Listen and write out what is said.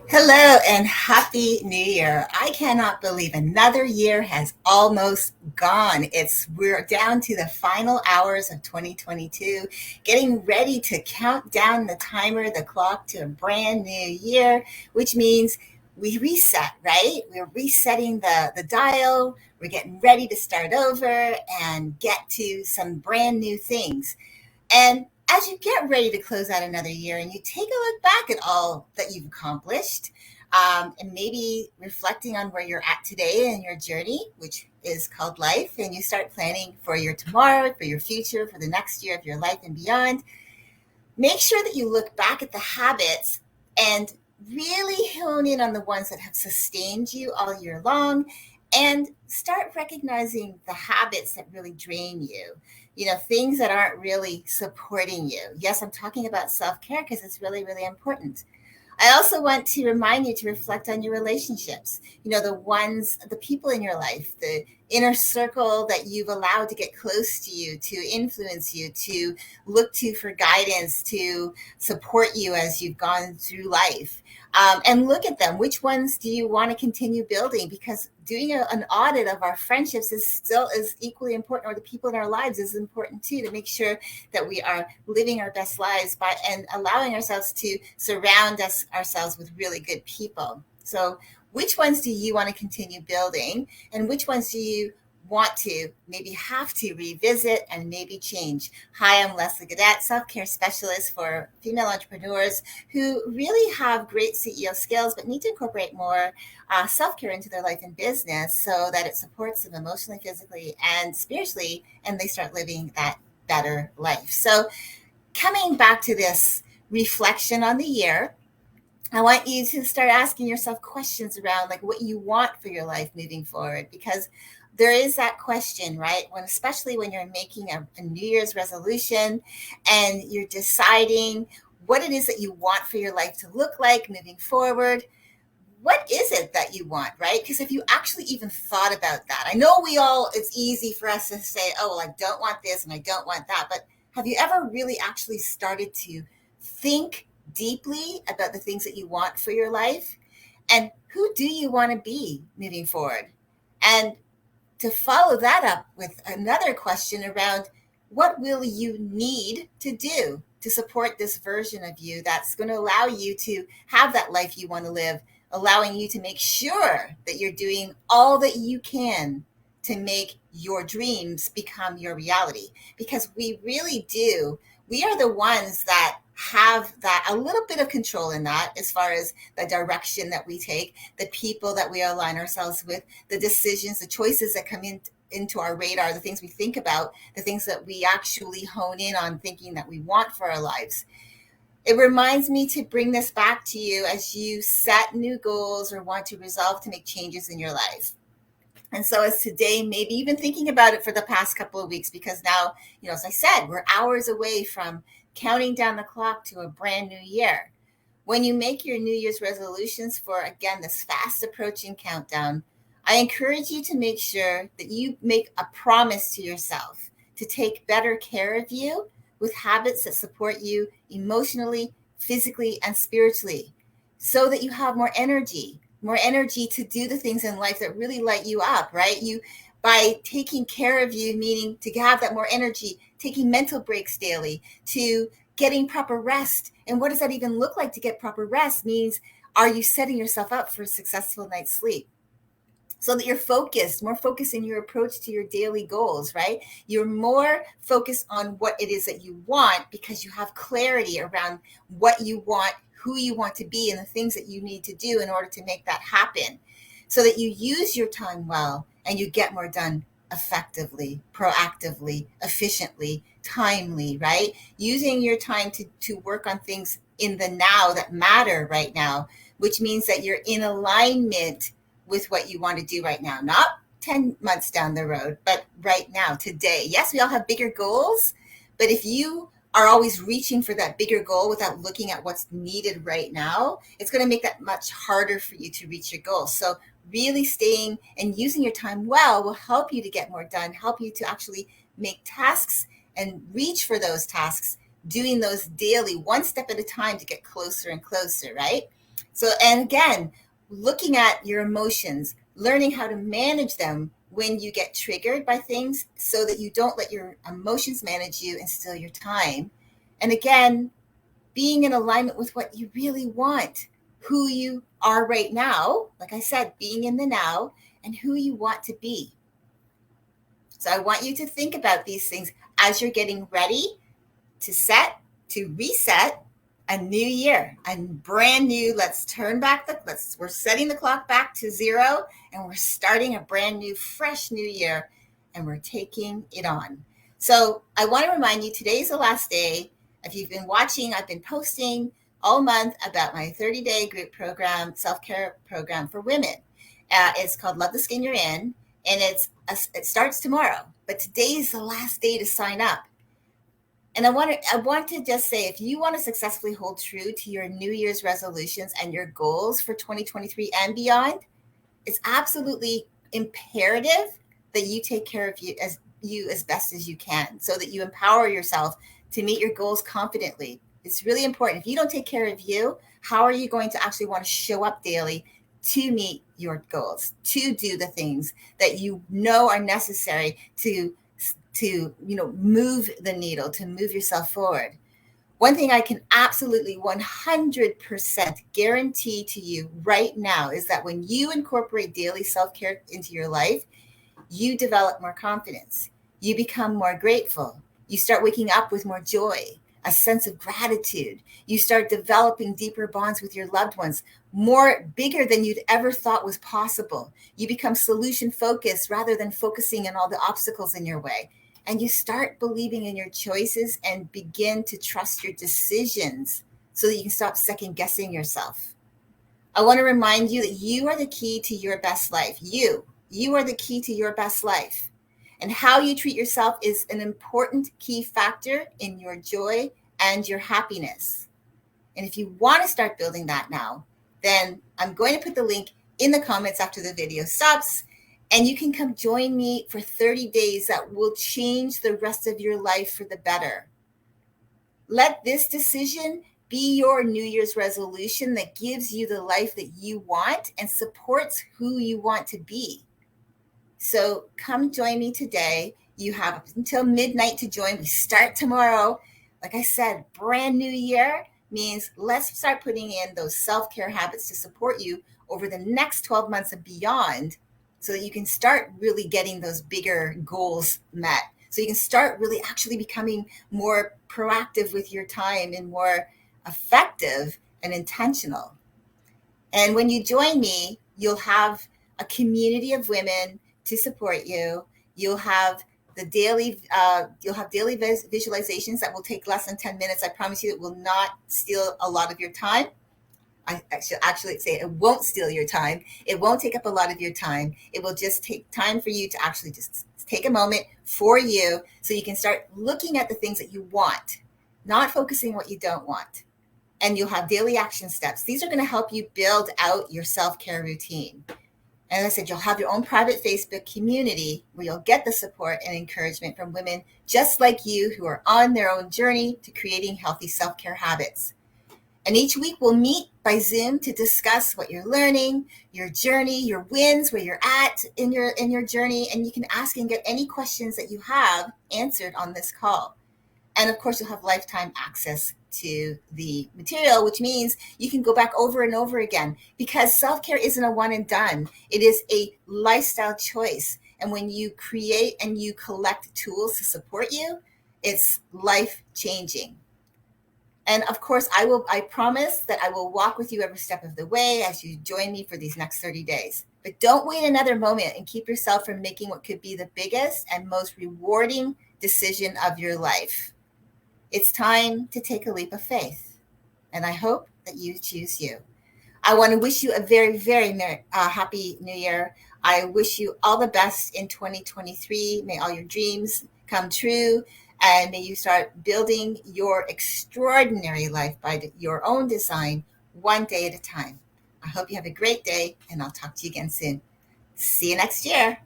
Hello and happy new year. I cannot believe another year has almost gone. We're down to the final hours of 2022, getting ready to count down the timer, the clock to a brand new year, which means we reset, right? We're resetting the dial. We're getting ready to start over and get to some brand new things. And as you get ready to close out another year and you take a look back at all that you've accomplished, and maybe reflecting on where you're at today in your journey, which is called life, and you start planning for your tomorrow, for your future, for the next year of your life and beyond, make sure that you look back at the habits and really hone in on the ones that have sustained you all year long and start recognizing the habits that really drain you. Things that aren't really supporting you. Yes, I'm talking about self care because it's really, really important. I also want to remind you to reflect on your relationships. The people in your life, the inner circle that you've allowed to get close to you, to influence you, to look to for guidance, to support you as you've gone through life. And look at them. Which ones do you want to continue building? Because doing an audit of our friendships is equally important, or the people in our lives is important too, to make sure that we are living our best lives and allowing ourselves to surround ourselves with really good people. So which ones do you want to continue building, and which ones do you want to maybe have to revisit and maybe change? Hi, I'm Leslie Gadet, self-care specialist for female entrepreneurs who really have great CEO skills but need to incorporate more self-care into their life and business so that it supports them emotionally, physically, and spiritually, and they start living that better life. So coming back to this reflection on the year, I want you to start asking yourself questions around like what you want for your life moving forward, because there is that question, right? Especially when you're making a New Year's resolution and you're deciding what it is that you want for your life to look like moving forward. What is it that you want, right? Because if you actually even thought about that, I know it's easy for us to say, oh, well, I don't want this and I don't want that. But have you ever really actually started to think deeply about the things that you want for your life? And who do you want to be moving forward? And to follow that up with another question around what will you need to do to support this version of you that's going to allow you to have that life you want to live, allowing you to make sure that you're doing all that you can to make your dreams become your reality. Because we really do. We are the ones that have that a little bit of control in that, as far as the direction that we take, the people that we align ourselves with, the decisions, the choices that come into our radar, the things we think about, the things that we actually hone in on thinking that we want for our lives. It reminds me to bring this back to you as you set new goals or want to resolve to make changes in your life. And so as today, maybe even thinking about it for the past couple of weeks, because now, as I said, we're hours away from counting down the clock to a brand new year. When you make your New Year's resolutions for, again, this fast approaching countdown, I encourage you to make sure that you make a promise to yourself to take better care of you with habits that support you emotionally, physically, and spiritually, so that you have more energy to do the things in life that really light you up, right? By taking care of you, meaning to have that more energy, taking mental breaks daily, to getting proper rest. And what does that even look like to get proper rest? Means, are you setting yourself up for a successful night's sleep? So that you're more focused in your approach to your daily goals, right? You're more focused on what it is that you want because you have clarity around what you want, who you want to be, and the things that you need to do in order to make that happen, so that you use your time well and you get more done effectively, proactively, efficiently, timely, right? Using your time to work on things in the now that matter right now, which means that you're in alignment with what you want to do right now, not 10 months down the road, but right now, today. Yes, we all have bigger goals, but if you are always reaching for that bigger goal without looking at what's needed right now, it's going to make that much harder for you to reach your goals. So really staying and using your time well will help you to get more done, help you to actually make tasks and reach for those tasks, doing those daily, one step at a time, to get closer and closer, right? So, and again, looking at your emotions, learning how to manage them when you get triggered by things so that you don't let your emotions manage you and steal your time. And again, being in alignment with what you really want, who you are right now, like I said, being in the now, and who you want to be. So I want you to think about these things as you're getting ready to reset a new year, a brand new, we're setting the clock back to zero, and we're starting a brand new, fresh new year, and we're taking it on. So I want to remind you, today's the last day. If you've been watching, I've been posting all month about my 30-day group program, self-care program for women. It's called Love the Skin You're In, and it starts tomorrow, but today's the last day to sign up. And I want to just say, if you want to successfully hold true to your New Year's resolutions and your goals for 2023 and beyond, it's absolutely imperative that you take care of you as best as you can, so that you empower yourself to meet your goals confidently. It's really important. If you don't take care of you, how are you going to actually want to show up daily to meet your goals, to do the things that you know are necessary to move the needle, to move yourself forward? One thing I can absolutely 100% guarantee to you right now is that when you incorporate daily self-care into your life, you develop more confidence. You become more grateful. You start waking up with more joy, a sense of gratitude. You start developing deeper bonds with your loved ones, more bigger than you'd ever thought was possible. You become solution focused rather than focusing on all the obstacles in your way. And you start believing in your choices and begin to trust your decisions so that you can stop second guessing yourself. I want to remind you that you are the key to your best life. You are the key to your best life. And how you treat yourself is an important key factor in your joy and your happiness. And if you want to start building that now, then I'm going to put the link in the comments after the video stops. And you can come join me for 30 days that will change the rest of your life for the better. Let this decision be your New Year's resolution that gives you the life that you want and supports who you want to be. So come join me today. You have until midnight to join. We start tomorrow. Like I said, brand new year means let's start putting in those self-care habits to support you over the next 12 months and beyond, so that you can start really getting those bigger goals met. So you can start really actually becoming more proactive with your time and more effective and intentional. And when you join me, you'll have a community of women to support you. You'll have daily visualizations that will take less than 10 minutes. I promise you it will not steal a lot of your time. I actually say it won't steal your time. It won't take up a lot of your time. It will just take time for you to actually just take a moment for you, so you can start looking at the things that you want, not focusing on what you don't want. And you'll have daily action steps. These are going to help you build out your self-care routine. And as I said, you'll have your own private Facebook community where you'll get the support and encouragement from women just like you who are on their own journey to creating healthy self-care habits. And each week we'll meet by Zoom to discuss what you're learning, your journey, your wins, where you're at in your journey. And you can ask and get any questions that you have answered on this call. And of course, you'll have lifetime access to the material, which means you can go back over and over again, because self-care isn't a one and done. It is a lifestyle choice. And when you create and you collect tools to support you, it's life-changing. And of course, I promise that I will walk with you every step of the way as you join me for these next 30 days. But don't wait another moment, and keep yourself from making what could be the biggest and most rewarding decision of your life. It's time to take a leap of faith, and I hope that you choose you. I want to wish you a very, very happy New Year. I wish you all the best in 2023. May all your dreams come true, and may you start building your extraordinary life by your own design, one day at a time. I hope you have a great day, and I'll talk to you again soon. See you next year.